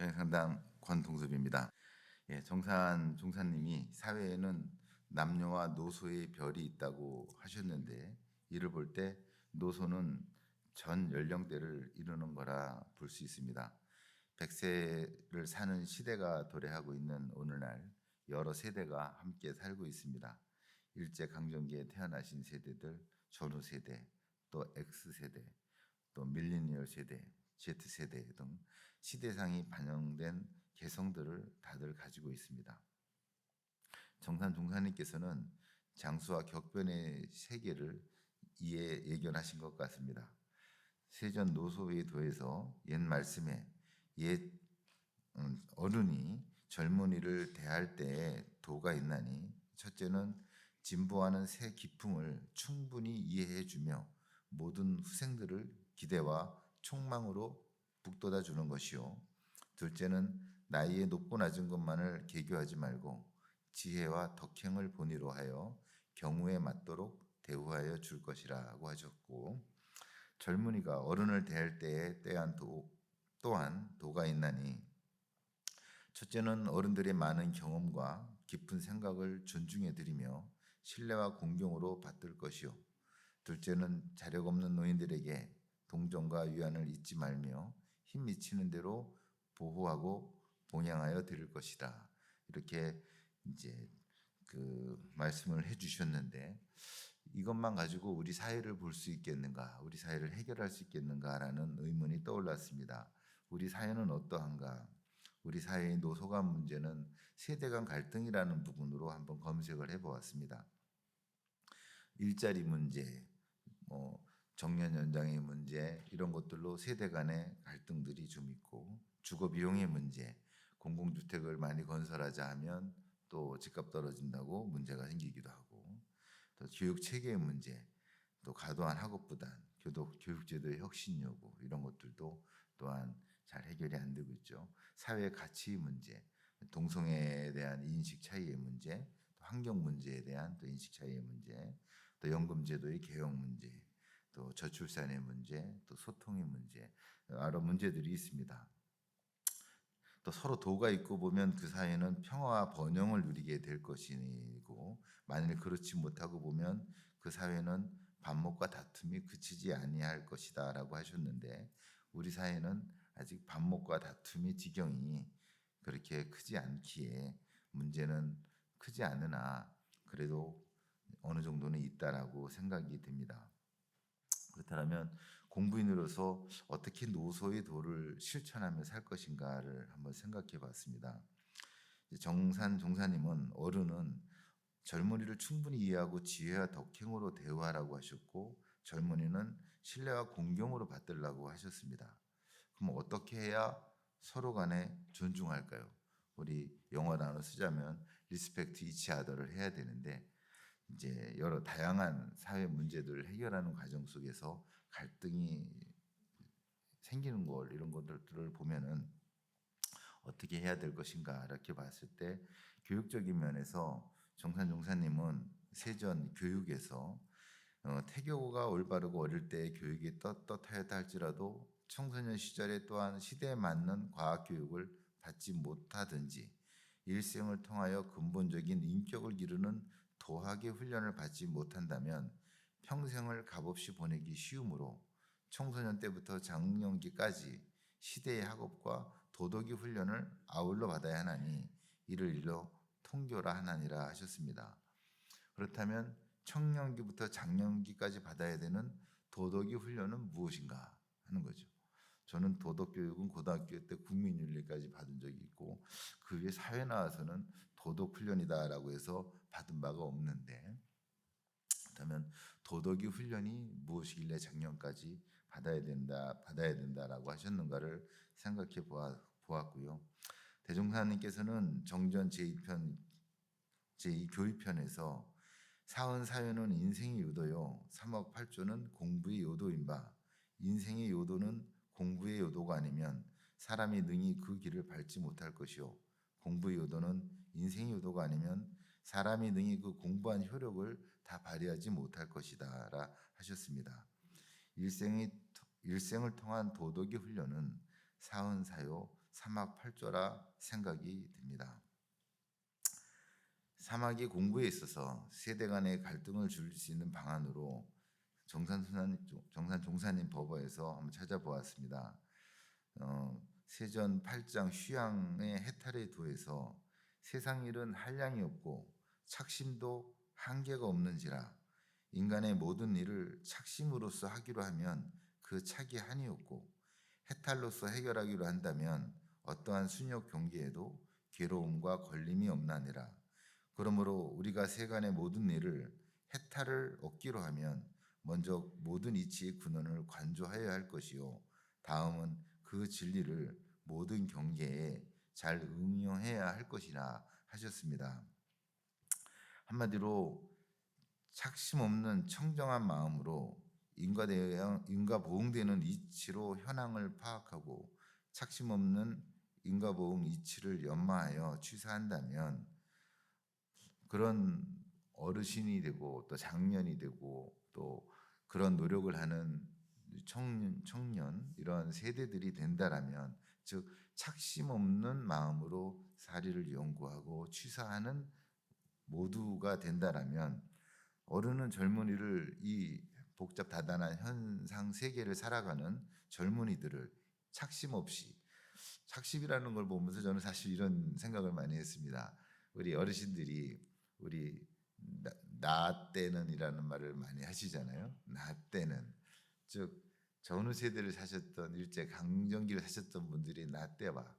정의상당 권동섭입니다. 정산 종사님이 사회에는 남녀와 노소의 별이 있다고 하셨는데, 이를 볼 때 노소는 전 연령대를 이루는 거라 볼 수 있습니다. 100세를 사는 시대가 도래하고 있는 오늘날 여러 세대가 함께 살고 있습니다. 일제강점기에 태어나신 세대들, 전후 세대, 또 X세대, 또 밀레니얼 세대, Z세대 등 시대상이 반영된 개성들을 다들 가지고 있습니다. 정산 종사님께서는 장수와 격변의 세계를 이해 예견하신 것 같습니다. 세전 노소의 도에서 옛 말씀에 옛 어른이 젊은이를 대할 때에 도가 있나니, 첫째는 진보하는 새 기풍을 충분히 이해해주며 모든 후생들을 기대와 촉망으로 북돋아 주는 것이요, 둘째는 나이의 높고 낮은 것만을 계교하지 말고 지혜와 덕행을 본의로 하여 경우에 맞도록 대우하여 줄 것이라고 하셨고, 젊은이가 어른을 대할 때에 또한 도가 있나니, 첫째는 어른들의 많은 경험과 깊은 생각을 존중해 드리며 신뢰와 공경으로 받들 것이요, 둘째는 자력 없는 노인들에게 동정과 위안을 잊지 말며 힘 미치는 대로 보호하고 봉양하여 드릴 것이다. 이렇게 이제 그 말씀을 해주셨는데, 이것만 가지고 우리 사회를 볼 수 있겠는가, 우리 사회를 해결할 수 있겠는가라는 의문이 떠올랐습니다. 우리 사회는 어떠한가? 우리 사회의 노소간 문제는 세대 간 갈등이라는 부분으로 한번 검색을 해보았습니다. 일자리 문제, 정년 연장의 문제, 이런 것들로 세대 간의 갈등들이 좀 있고, 주거 비용의 문제, 공공주택을 많이 건설하자 하면 또 집값 떨어진다고 문제가 생기기도 하고, 또 교육 체계의 문제, 또 과도한 학업 부담, 교육제도의 혁신 요구, 이런 것들도 또한 잘 해결이 안 되고 있죠. 사회 가치 문제, 동성애에 대한 인식 차이의 문제, 또 환경 문제에 대한 또 인식 차이의 문제, 또 연금제도의 개혁 문제, 또 저출산의 문제, 또 소통의 문제, 여러 문제들이 있습니다. 또 서로 도가 있고 보면 그 사이에는 평화와 번영을 누리게 될 것이고, 만일 그렇지 못하고 보면 그 사회는 반목과 다툼이 그치지 아니할 것이다라고 하셨는데, 우리 사회는 아직 반목과 다툼의 지경이 그렇게 크지 않기에 문제는 크지 않으나 그래도 어느 정도는 있다라고 생각이 됩니다. 그렇다면 공부인으로서 어떻게 노소의 도를 실천하며 살 것인가를 한번 생각해 봤습니다. 정산 종사님은 어른은 젊은이를 충분히 이해하고 지혜와 덕행으로 대우하라고 하셨고, 젊은이는 신뢰와 공경으로 받들라고 하셨습니다. 그럼 어떻게 해야 서로 간에 존중할까요? 우리 영어 단어 쓰자면 리스펙트 이치 아더를 해야 되는데, 이제 여러 다양한 사회 문제들을 해결하는 과정 속에서 갈등이 생기는 걸, 이런 것들을 보면은 어떻게 해야 될 것인가 이렇게 봤을 때, 교육적인 면에서 정산 종사님은 세전 교육에서 태교가 올바르고 어릴 때의 교육이 떳떳하였다 할지라도 청소년 시절에 또한 시대에 맞는 과학 교육을 받지 못하든지 일생을 통하여 근본적인 인격을 기르는 도학의 훈련을 받지 못한다면 평생을 값없이 보내기 쉬우므로 청소년 때부터 장년기까지 시대의 학업과 도덕의 훈련을 아울러 받아야 하나니 이를 일러 통교라 하나니라 하셨습니다. 그렇다면 청년기부터 장년기까지 받아야 되는 도덕의 훈련은 무엇인가 하는 거죠. 저는 도덕교육은 고등학교 때 국민윤리까지 받은 적이 있고, 그 위에 사회 나와서는 도덕훈련이다라고 해서 받은 바가 없는데, 그렇다면 도덕의 훈련이 무엇이길래 작년까지 받아야 된다라고 하셨는가를 생각해 보았고요. 대종사님께서는 정전 제2교위편에서 사은 사유는 인생의 요도요 3억 8조는 공부의 요도인바, 인생의 요도는 공부의 요도가 아니면 사람이 능히 그 길을 밟지 못할 것이요, 공부의 요도는 인생의 요도가 아니면 사람이 능히 그 공부한 효력을 다 발휘하지 못할 것이다 라 하셨습니다. 일생을 통한 도덕의 훈련은 사은사요 사막팔조라 생각이 듭니다. 사막이 공부에 있어서 세대 간의 갈등을 줄일 수 있는 방안으로 정산 종사님 법어에서 한번 찾아보았습니다. 세전 8장 휴양의 해탈의 도에서 세상 일은 한량이 없고 착심도 한계가 없는지라 인간의 모든 일을 착심으로써 하기로 하면 그 착이 한이 없고 해탈로서 해결하기로 한다면 어떠한 순욕 경계에도 괴로움과 걸림이 없나니라. 그러므로 우리가 세간의 모든 일을 해탈을 얻기로 하면 먼저 모든 이치의 근원을 관조하여야 할 것이요 다음은 그 진리를 모든 경계에 잘 응용해야 할 것이라 하셨습니다. 한마디로 착심 없는 청정한 마음으로 인과보응되는 이치로 현황을 파악하고 착심 없는 인과보응 이치를 연마하여 취사한다면 그런 어르신이 되고 또 장년이 되고 또 그런 노력을 하는 청년 이런 세대들이 된다라면 즉 착심 없는 마음으로 사리를 연구하고 취사하는 모두가 된다라면 어른은 젊은이를 이 복잡 다단한 현상 세계를 살아가는 젊은이들을 착심 없이 착심이라는 걸 보면서 저는 사실 이런 생각을 많이 했습니다. 우리 어르신들이 우리 나 때는이라는 말을 많이 하시잖아요. 나 때는 즉 전후 세대를 사셨던 일제 강점기를 사셨던 분들이 나 때와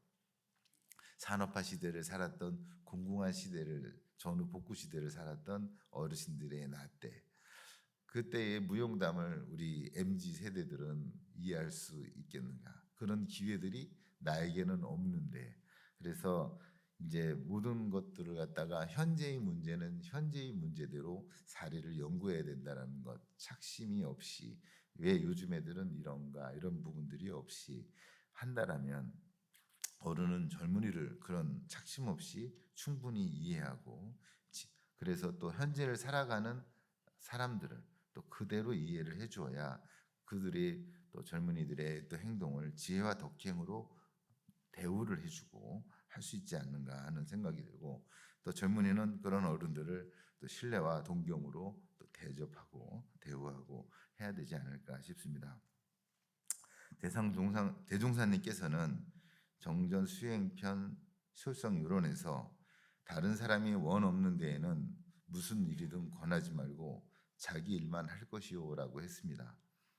산업화 시대를 살았던 공공화 시대를 전후 복구 시대를 살았던 어르신들의 나 때 그때의 무용담을 우리 MZ 세대들은 이해할 수 있겠는가? 그런 기회들이 나에게는 없는데 그래서 이제 모든 것들을 갖다가 현재의 문제는 현재의 문제대로 사례를 연구해야 된다는 것 착심이 없이 왜 요즘 애들은 이런가 이런 부분들이 없이 한다라면 어른은 젊은이를 그런 착심 없이 충분히 이해하고 그래서 또 현재를 살아가는 사람들을 또 그대로 이해를 해주어야 그들의 또 젊은이들의 또 행동을 지혜와 덕행으로 대우를 해주고 할 수 있지 않는가 하는 생각이 들고 또 젊은이는 그런 어른들을 또 신뢰와 동경으로 또 대접하고 대우하고 해야 되지 않을까 싶습니다. 대종사님께서는 정전 수행편 솔성유론에서 다른 사람이 원 없는 데에는 무슨 일이든 권하지 말고 자기 일만 할 것이요라고 했습니다.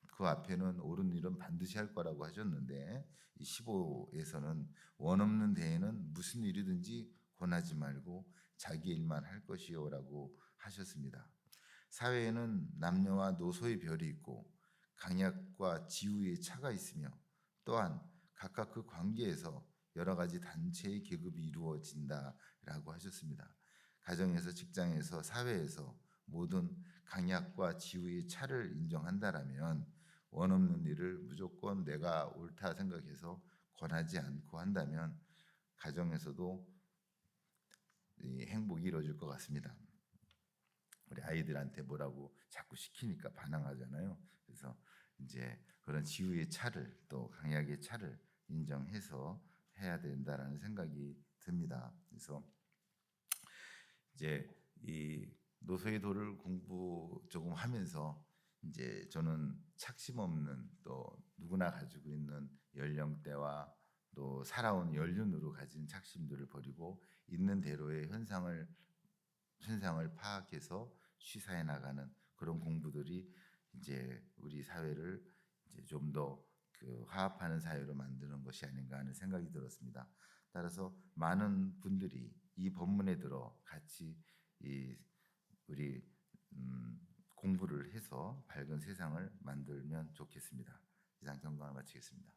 그 앞에는 옳은 일은 반드시 할 거라고 하셨는데 15에서는 원 없는 데에는 무슨 일이든지 권하지 말고 자기 일만 할 것이요라고 하셨습니다. 사회에는 남녀와 노소의 별이 있고 강약과 지우의 차가 있으며 또한 각각 그 관계에서 여러 가지 단체의 계급이 이루어진다라고 하셨습니다. 가정에서 직장에서 사회에서 모든 강약과 지우의 차를 인정한다라면 원 없는 일을 무조건 내가 옳다 생각해서 권하지 않고 한다면 가정에서도 행복이 이루어질 것 같습니다. 우리 아이들한테 뭐라고 자꾸 시키니까 반항하잖아요. 그래서 이제 그런 지우의 차를 또 강약의 차를 인정해서 해야 된다라는 생각이 듭니다. 그래서 이제 이 노소의 도를 공부 조금 하면서 이제 저는 착심 없는 또 누구나 가지고 있는 연령대와 또 살아온 연륜으로 가진 착심들을 버리고 있는 대로의 현상을 파악해서 취사해 나가는 그런 공부들이 이제 우리 사회를 이제 좀 더 그 화합하는 사회로 만드는 것이 아닌가 하는 생각이 들었습니다. 따라서 많은 분들이 이 법문에 들어 같이 우리 공부를 해서 밝은 세상을 만들면 좋겠습니다. 이상 경강을 마치겠습니다.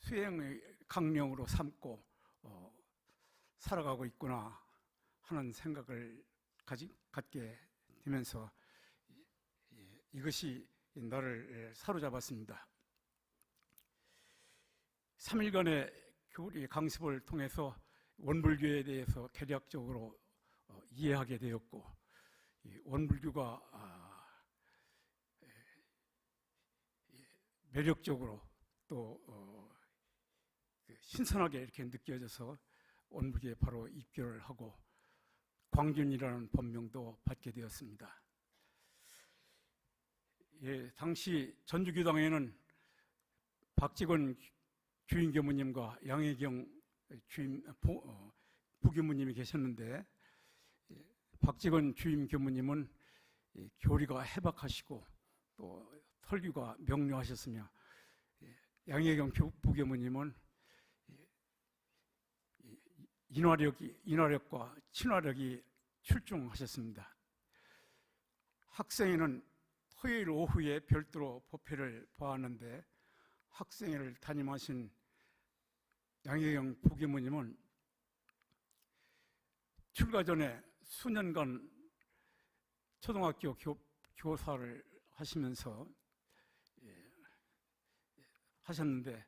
수행의 강령으로 삼고 살아가고 있구나 하는 생각을 갖게 되면서 이것이 나를 사로잡았습니다. 3일간의 교리 강습을 통해서 원불교에 대해서 개략적으로 이해하게 되었고 원불교가 매력적으로 또 신선하게 이렇게 느껴져서 원불교에 바로 입교를 하고 광준이라는 법명도 받게 되었습니다. 예, 당시 전주교당에는 박직원 주임 교무님과 양혜경 부교무님이 계셨는데, 박직원 주임 교무님은 교리가 해박하시고 또 설교가 명료하셨으며, 양혜경 부교무님은 인화력과 친화력이 출중하셨습니다. 학생회는 토요일 오후에 별도로 법회를 보았는데, 학생회를 담임하신 양혜경 부교무님은 출가 전에 수년간 초등학교 교사를 하시면서 하셨는데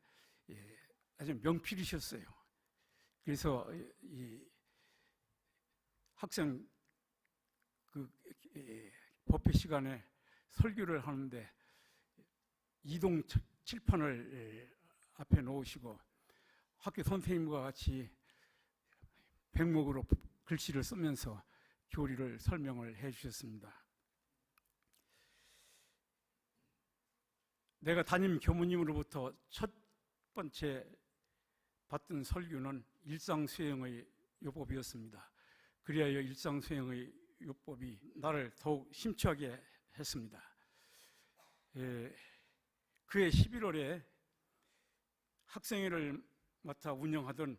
아주 명필이셨어요. 그래서 이 학생 법회 시간에 설교를 하는데 이동 칠판을 앞에 놓으시고 학교 선생님과 같이 백목으로 글씨를 쓰면서 교리를 설명을 해 주셨습니다. 내가 담임 교무님으로부터 첫 번째 받던 설교는 일상수행의 요법이었습니다. 그리하여 일상수행의 요법이 나를 더욱 심취하게 했습니다. 그해 11월에 학생회를 맡아 운영하던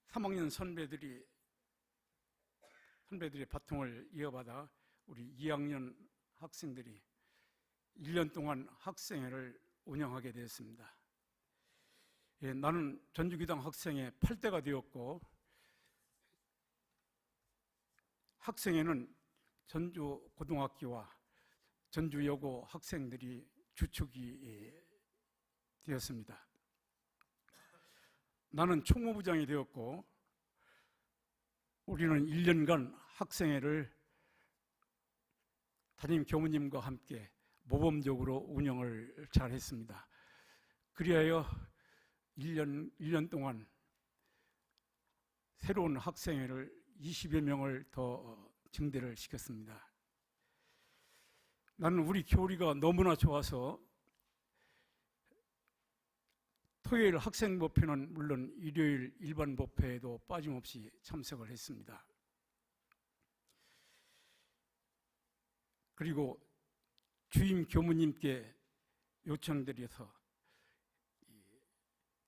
3학년 선배들의 바통을 이어받아 우리 2학년 학생들이 1년 동안 학생회를 운영하게 되었습니다. 나는 전주교당 학생회 8대가 되었고, 학생회는 전주고등학교와 전주여고 학생들이 주축이 되었습니다. 나는 총무부장이 되었고, 우리는 1년간 학생회를 담임 교무님과 함께 모범적으로 운영을 잘 했습니다. 그리하여 1년 동안 새로운 학생회를 20여 명을 더 증대를 시켰습니다. 나는 우리 교리가 너무나 좋아서 토요일 학생 법회는 물론 일요일 일반 법회에도 빠짐없이 참석을 했습니다. 그리고 주임 교무님께 요청드려서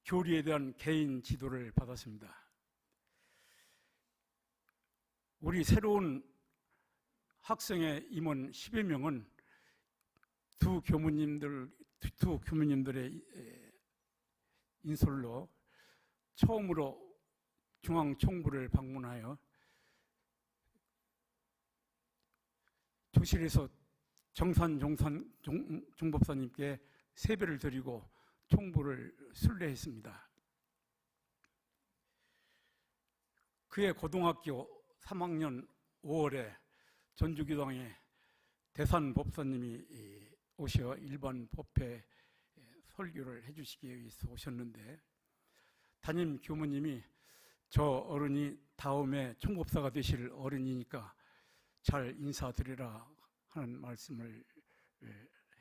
교리에 대한 개인 지도를 받았습니다. 우리 새로운 학생회 임원 10여 명은 두 교무님들의 인솔로 처음으로 중앙총부를 방문하여 조실에서 정산 종법사님께 세배를 드리고 총부를 순례했습니다. 그해 고등학교 3학년 5월에 전주교당에 대산 법사님이 오셔 일반 법회 설교를 해주시기 위해서 오셨는데, 담임 교무님이 저 어른이 다음에 총법사가 되실 어른이니까 잘 인사드리라 하는 말씀을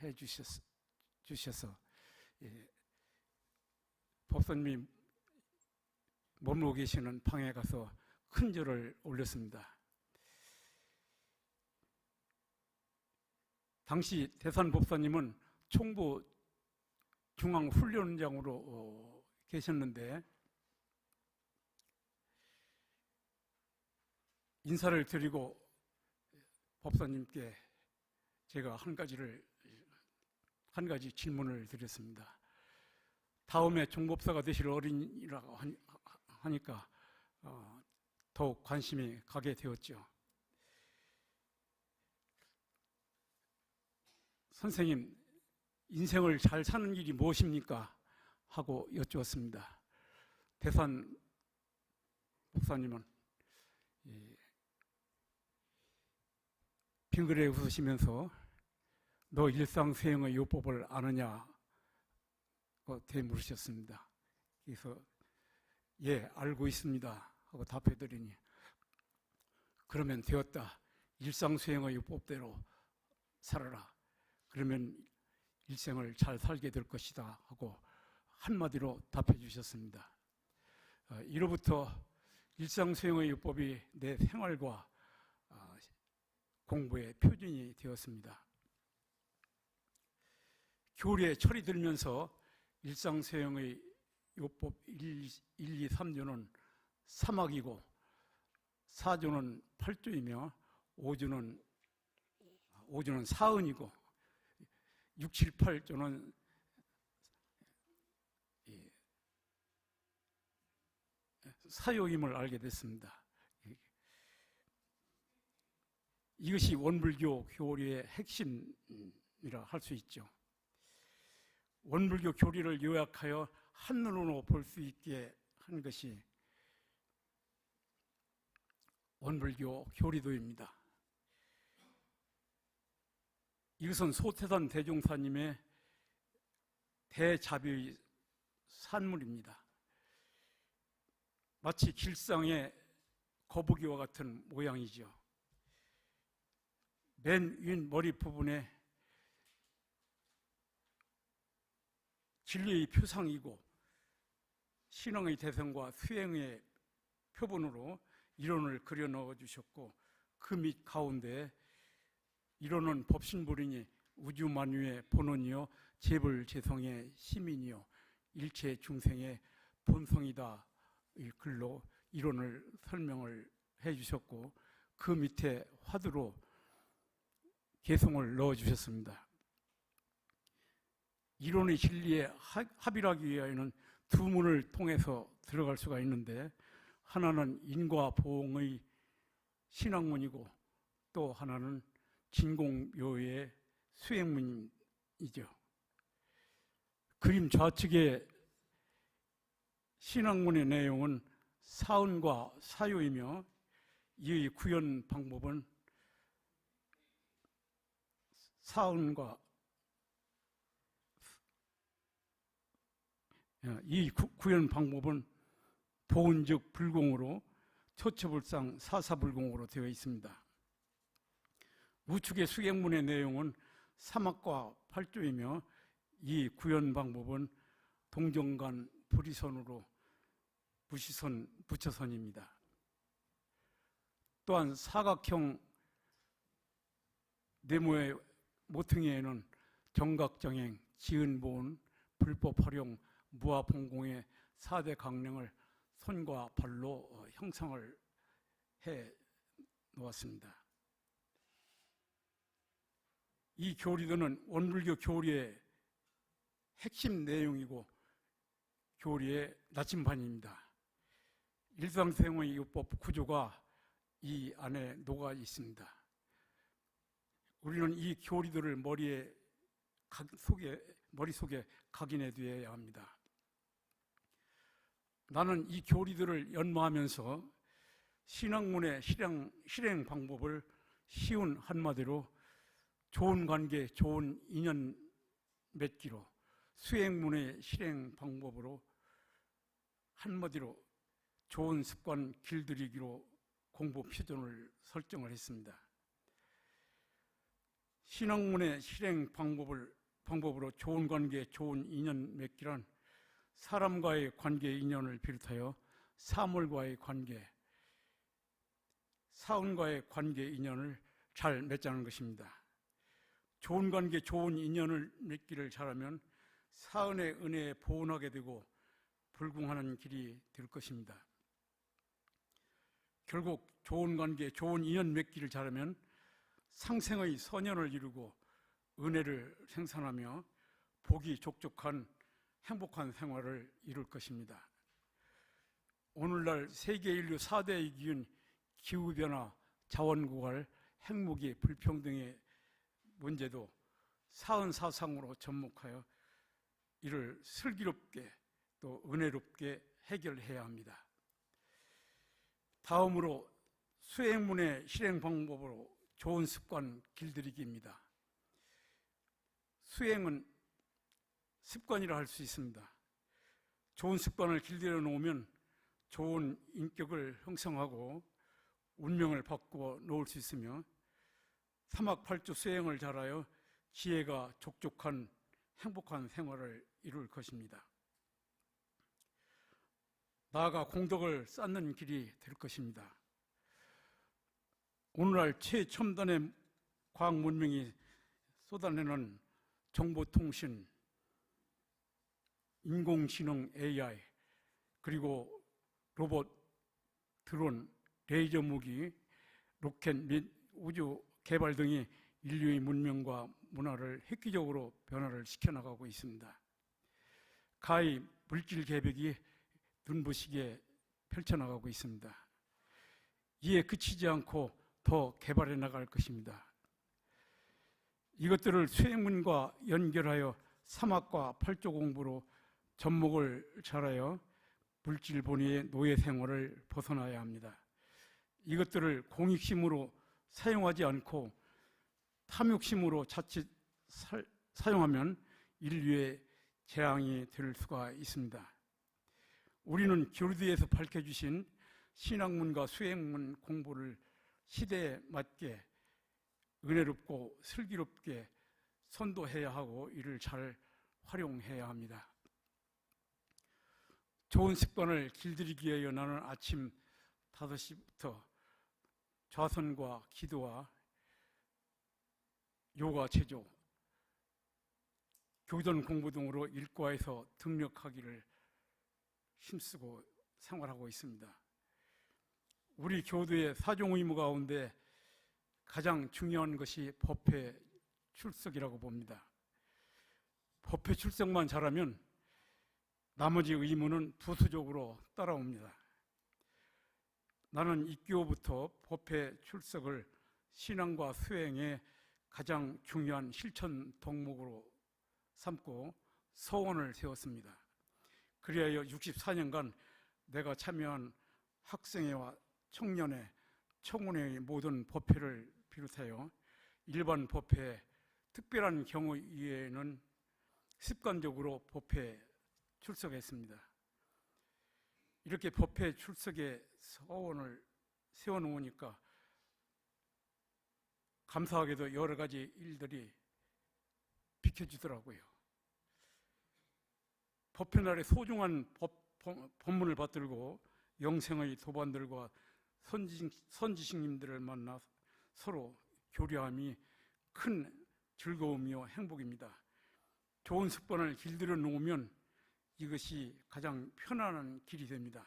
해주셔서 법사님이 머물고 계시는 방에 가서 큰 절을 올렸습니다. 당시 대산 법사님은 총부 중앙훈련장으로 계셨는데, 인사를 드리고 법사님께 제가 한 가지 질문을 드렸습니다. 다음에 종법사가 되실 어린이라고 하니까 더욱 관심이 가게 되었죠. 선생님, 인생을 잘 사는 길이 무엇입니까? 하고 여쭈었습니다. 대산 목사님은 빙그레 웃으시면서 너 일상수행의 요법을 아느냐 되물으셨습니다. 그래서 예, 알고 있습니다 하고 답해드리니 그러면 되었다. 일상수행의 율법대로 살아라. 그러면 일생을 잘 살게 될 것이다 하고 한마디로 답해 주셨습니다. 이로부터 일상수행의 율법이 내 생활과 공부의 표준이 되었습니다. 교리에 철이 들면서 일상수행의 율법 1, 2, 3조는 사막이고 4조는 8조이며 5조는 사은이고 6, 7, 8조는 사요임을 알게 됐습니다. 이것이 원불교 교리의 핵심이라 할 수 있죠. 원불교 교리를 요약하여 한눈으로 볼 수 있게 한 것이 원불교 교리도입니다. 이것은 소태산 대종사님의 대자비의 산물입니다. 마치 길상의 거북이와 같은 모양이죠. 맨 윈 머리 부분에 진리의 표상이고 신앙의 대상과 수행의 표본으로 이론을 그려 넣어 주셨고 그 밑 가운데 이론은 법신불이니 우주만유의 본원이요 재불재성의 시민이요 일체 중생의 본성이다 이 글로 이론을 설명을 해 주셨고 그 밑에 화두로 개성을 넣어 주셨습니다. 이론의 진리에 합일하기 위하여는 두 문을 통해서 들어갈 수가 있는데 하나는 인과 보응의 신학문이고 또 하나는 진공묘의 수행문이죠. 그림 좌측의 신학문의 내용은 사은과 사요이며 이의 구현 방법은 사은과 이 구현 방법은 보은즉 불공으로 초처불상 사사불공으로 되어 있습니다. 우측의 수행문의 내용은 사막과 팔조이며 이 구현 방법은 동정간 불이선으로 부시선, 부처선입니다. 또한 사각형 네모의 모퉁이에는 정각정행, 지은보은, 불법활용, 무아봉공의 4대 강령을 손과 발로 형상을 해 놓았습니다. 이 교리도는 원불교 교리의 핵심 내용이고 교리의 나침반입니다. 일상생활의 율법 구조가 이 안에 녹아 있습니다. 우리는 이 교리들을 머릿속에 각인해 두어야 합니다. 나는 이 교리들을 연마하면서 신학문의 실행 방법을 쉬운 한마디로 좋은 관계, 좋은 인연 맺기로 수행문의 실행 방법으로 한마디로 좋은 습관 길들이기로 공부 표준을 설정을 했습니다. 신학문의 실행 방법으로 좋은 관계, 좋은 인연 맺기란 사람과의 관계 인연을 비롯하여 사물과의 관계, 사은과의 관계 인연을 잘 맺자는 것입니다. 좋은 관계, 좋은 인연을 맺기를 잘하면 사은의 은혜에 보은하게 되고 불궁하는 길이 될 것입니다. 결국 좋은 관계, 좋은 인연 맺기를 잘하면 상생의 선연을 이루고 은혜를 생산하며 복이 족족한 행복한 생활을 이룰 것입니다. 오늘날 세계 인류 4대 위기인 기후변화, 자원고갈, 핵무기, 불평등의 문제도 사은사상으로 접목하여 이를 슬기롭게 또 은혜롭게 해결해야 합니다. 다음으로 수행문의 실행 방법으로 좋은 습관 길들이기입니다. 수행은 습관이라 할 수 있습니다. 좋은 습관을 길들여 놓으면 좋은 인격을 형성하고 운명을 바꾸어 놓을 수 있으며 사막팔주 수행을 잘하여 지혜가 족족한 행복한 생활을 이룰 것입니다. 나아가 공덕을 쌓는 길이 될 것입니다. 오늘날 최첨단의 과학 문명이 쏟아내는 정보통신, 인공지능 AI, 그리고 로봇, 드론, 레이저 무기, 로켓 및 우주 개발 등이 인류의 문명과 문화를 획기적으로 변화를 시켜나가고 있습니다. 가히 물질 개벽이 눈부시게 펼쳐나가고 있습니다. 이에 그치지 않고 더 개발해 나갈 것입니다. 이것들을 수행문과 연결하여 사막과 팔조 공부로 접목을 잘하여 물질 본위의 노예 생활을 벗어나야 합니다. 이것들을 공익심으로 사용하지 않고 탐욕심으로 자칫 사용하면 인류의 재앙이 될 수가 있습니다. 우리는 교리에서 밝혀주신 신학문과 수행문 공부를 시대에 맞게 은혜롭고 슬기롭게 선도해야 하고 이를 잘 활용해야 합니다. 좋은 습관을 길들이기 위하여 나는 아침 5시부터 좌선과 기도와 요가 체조, 교전 공부 등으로 일과에서 등력하기를 힘쓰고 생활하고 있습니다. 우리 교도의 사종 의무 가운데 가장 중요한 것이 법회 출석이라고 봅니다. 법회 출석만 잘하면 나머지 의무는 부수적으로 따라옵니다. 나는 입교부터 법회 출석을 신앙과 수행의 가장 중요한 실천 덕목으로 삼고 서원을 세웠습니다. 그리하여 64년간 내가 참여한 학생회와 청년회, 청운회의 모든 법회를 비롯하여 일반 법회, 특별한 경우 이외에는 습관적으로 법회에 출석했습니다. 이렇게 법회 출석에 서원을 세워놓으니까 감사하게도 여러 가지 일들이 비켜주더라고요. 법회날에 소중한 법문을 받들고 영생의 도반들과 선지식님들을 만나 서로 교류함이 큰 즐거움이요 행복입니다. 좋은 습관을 길들여 놓으면 이것이 가장 편안한 길이 됩니다.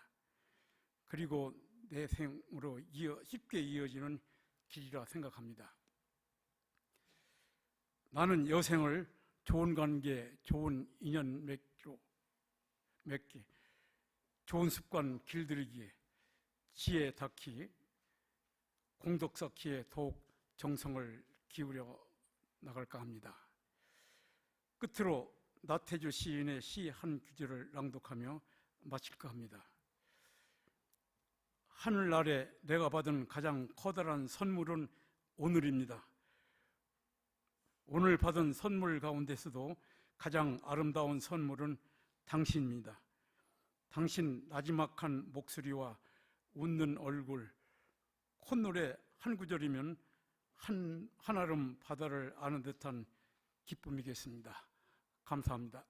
그리고 내 생으로 쉽게 이어지는 길이라 생각합니다. 나는 여생을 좋은 관계, 좋은 인연 맺기, 좋은 습관 길들이기, 지혜 닦기, 공덕 쌓기에 더욱 정성을 기울여 나갈까 합니다. 끝으로 나태주 시인의 시 한 구절을 낭독하며 마칠까 합니다. 하늘 아래 내가 받은 가장 커다란 선물은 오늘입니다. 오늘 받은 선물 가운데서도 가장 아름다운 선물은 당신입니다. 당신 나지막한 목소리와 웃는 얼굴, 콧노래 한 구절이면 한아름 바다를 아는 듯한 기쁨이겠습니다. 감사합니다.